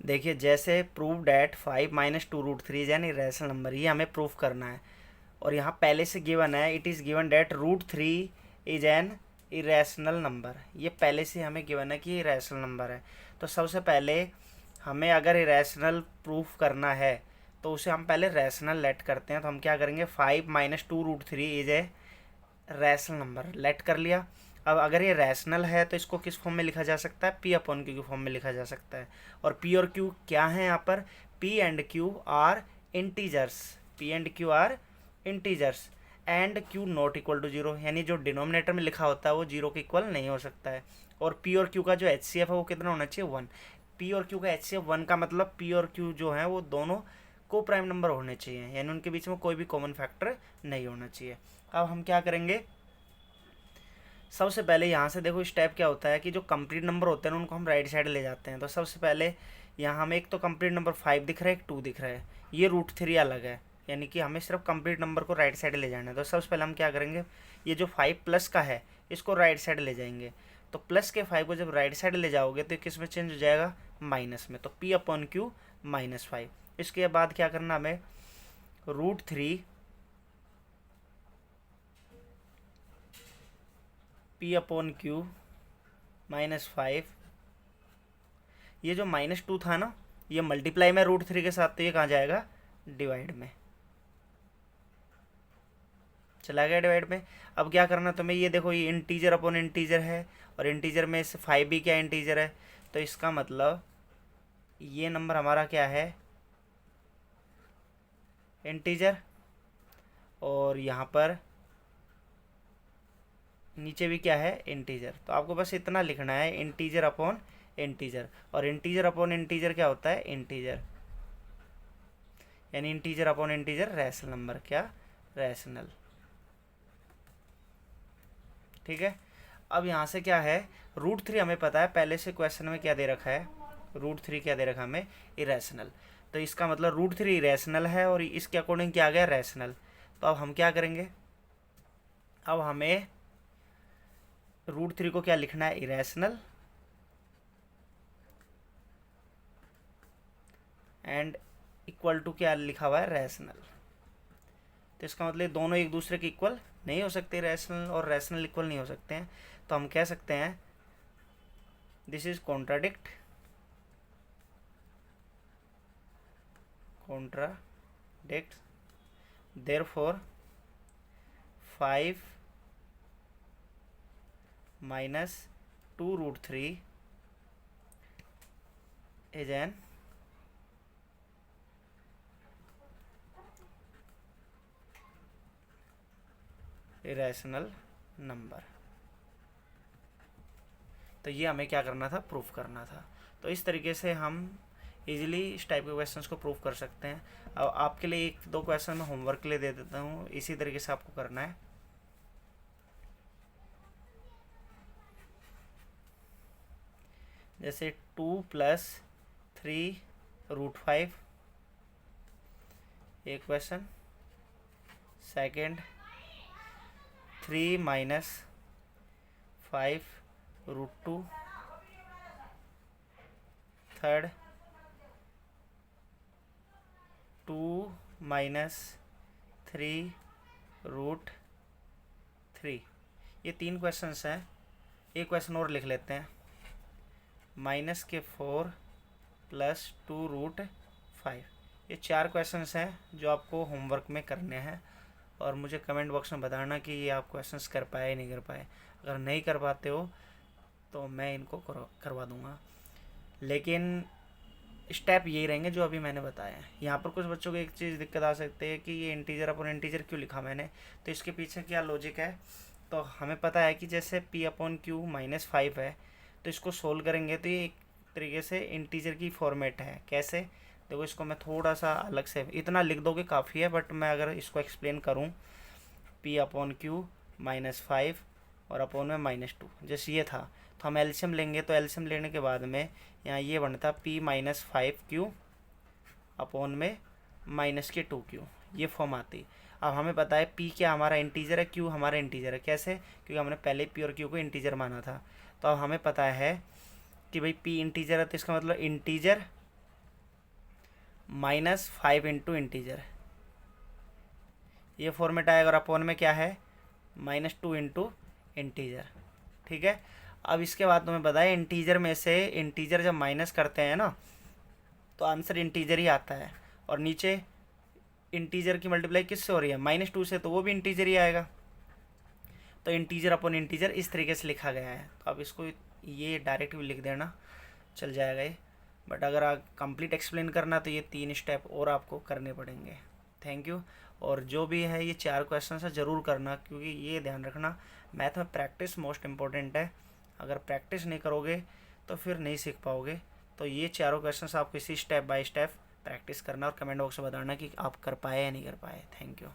देखिए जैसे prove that 5 - 2√3 is an irrational number, ये हमें प्रूफ करना है। और यहाँ पहले से गिवन है, it is given that √3 is an irrational number, ये पहले से हमें गिवन है कि ये इरेशनल नंबर है। तो सबसे पहले हमें अगर इरेशनल प्रूफ करना है तो उसे हम पहले रैशनल लेट करते हैं। तो हम क्या करेंगे, 5 - 2√3 is a rational number, let कर लिया। अब अगर ये रैशनल है तो इसको किस फॉर्म में लिखा जा सकता है, P/Q के फॉर्म में लिखा जा सकता है। और P और Q क्या है यहाँ पर, P and Q are integers, P and Q are integers and Q not equal to 0, यानी जो डिनोमिनेटर में लिखा होता है वो 0 के इक्वल नहीं हो सकता है। और P और Q का जो HCF है वो कितना होना चाहिए, 1। P और Q का HCF 1 का मतलब P और Q जो है वो दोनों को प्राइम नंबर होने चाहिए, यानी उनके बीच में कोई भी कॉमन फैक्टर नहीं होना चाहिए। अब हम क्या करेंगे, सबसे पहले यहाँ से देखो स्टेप क्या होता है कि जो कंप्लीट नंबर होते हैं ना उनको हम राइट साइड ले जाते हैं। तो सबसे पहले यहाँ हमें एक तो कंप्लीट नंबर 5 दिख रहा है, एक 2 दिख रहा है, ये √3 अलग है, यानी कि हमें सिर्फ कंप्लीट नंबर को राइट साइड ले जाना है। तो सबसे पहले हम क्या करेंगे, ये जो 5 प्लस का है इसको राइट साइड ले जाएंगे। तो प्लस के 5 को जब राइट साइड ले जाओगे तो किस में चेंज हो जाएगा, माइनस में। तो P/Q -5। इसके बाद क्या करना हमें, √3 P/Q -5, ये जो -2 था ना ये मल्टीप्लाई में √3 के साथ, तो ये कहाँ जाएगा, डिवाइड में चला गया, डिवाइड में। अब क्या करना तुम्हें, ये देखो ये इंटीजर अपॉन इंटीजर है और इंटीजर में से 5 भी क्या इंटीजर है, तो इसका मतलब ये नंबर हमारा क्या है, इंटीजर। और यहाँ पर नीचे भी क्या है, इंटीजर। तो आपको बस इतना लिखना है, इंटीजर अपॉन इंटीजर। और इंटीजर अपॉन इंटीजर क्या होता है, इंटीजर, यानी integer upon integer rational number, क्या, रैशनल। ठीक है। अब यहाँ से क्या है, √3 हमें पता है पहले से क्वेश्चन में क्या दे रखा है, √3 क्या दे रखा है हमें, इरेशनल। तो इसका मतलब √3 इरेशनल है और इसके अकॉर्डिंग क्या आ गया, रैशनल। तो अब हम क्या करेंगे, अब हमें √3 को क्या लिखना है, इरेशनल एंड इक्वल टू क्या लिखा हुआ है, रैशनल। तो इसका मतलब दोनों एक दूसरे के इक्वल नहीं हो सकते, रैशनल और रैशनल इक्वल नहीं हो सकते हैं। तो हम कह सकते हैं this is contradict, therefore 5 - 2√3 is an irrational number. तो ये हमें क्या करना था, प्रूफ करना था। तो इस तरीके से हम इजीली इस टाइप के क्वेश्चंस को प्रूफ कर सकते हैं। अब आपके लिए एक दो क्वेश्चन मैं होमवर्क के लिए दे देता हूँ, इसी तरीके से आपको करना है। जैसे 2 + 3√5 एक क्वेश्चन, सेकेंड 3 - 5√2, थर्ड 2 - 3√3। ये 3 क्वेश्चंस हैं। एक क्वेश्चन और लिख लेते हैं, -4 + 2√5। ये 4 क्वेश्चंस हैं जो आपको होमवर्क में करने हैं। और मुझे कमेंट बॉक्स में बताना कि ये आप क्वेश्चंस कर पाए नहीं कर पाए। अगर नहीं कर पाते हो तो मैं इनको करवा दूंगा, लेकिन स्टेप यही रहेंगे जो अभी मैंने बताया है। यहाँ पर कुछ बच्चों को एक चीज़ दिक्कत आ सकती है कि ये इंटीजर अपॉन इंटीजर क्यों लिखा मैंने, तो इसके पीछे क्या लॉजिक है। तो हमें पता है कि जैसे P/Q -5 है, तो इसको सोल्व करेंगे तो ये एक तरीके से इंटीजर की फॉर्मेट है। कैसे, देखो इसको मैं थोड़ा सा अलग से, इतना लिख दोगे काफ़ी है, बट मैं अगर इसको एक्सप्लेन करूँ, P/Q -5 और अपॉन में -2, जैसे ये था। तो हम एल्शियम लेंगे, तो एल्शियम लेने के बाद में यहाँ ये बनता P - 5Q अपॉन में -2Q, ये फॉर्म आती। अब हमें पता है P क्या हमारा इंटीजर है, Q हमारा इंटीजर है। कैसे, क्योंकि हमने पहले P और Q को इंटीजर माना था। तो अब हमें पता है कि भाई P इंटीजर है, तो इसका मतलब इंटीजर -5 इंटू इंटीजर, ये फॉर्मेट आएगा। और अपॉन में क्या है, -2 इंटू इंटीजर। ठीक है। अब इसके बाद तुम्हें बताया इंटीजर में से इंटीजर जब माइनस करते हैं ना तो आंसर इंटीजर ही आता है, और नीचे इंटीजर की मल्टीप्लाई किससे हो रही है, -2 से, तो वो भी इंटीजर ही आएगा। तो इंटीजर अपॉन इंटीजर इस तरीके से लिखा गया है। तो आप इसको ये डायरेक्ट भी लिख देना, चल जाएगा ये। बट अगर आप कंप्लीट एक्सप्लेन करना तो ये 3 स्टेप और आपको करने पड़ेंगे। Thank you. और जो भी है ये 4 क्वेश्चन है ज़रूर करना, क्योंकि ये ध्यान रखना मैथ में प्रैक्टिस मोस्ट इम्पोर्टेंट है। अगर प्रैक्टिस नहीं करोगे तो फिर नहीं सीख पाओगे। तो ये चारों क्वेश्चन आपको इसी स्टेप बाय स्टेप प्रैक्टिस करना और कमेंट बॉक्स में बताना कि आप कर पाए या नहीं कर पाए। Thank you.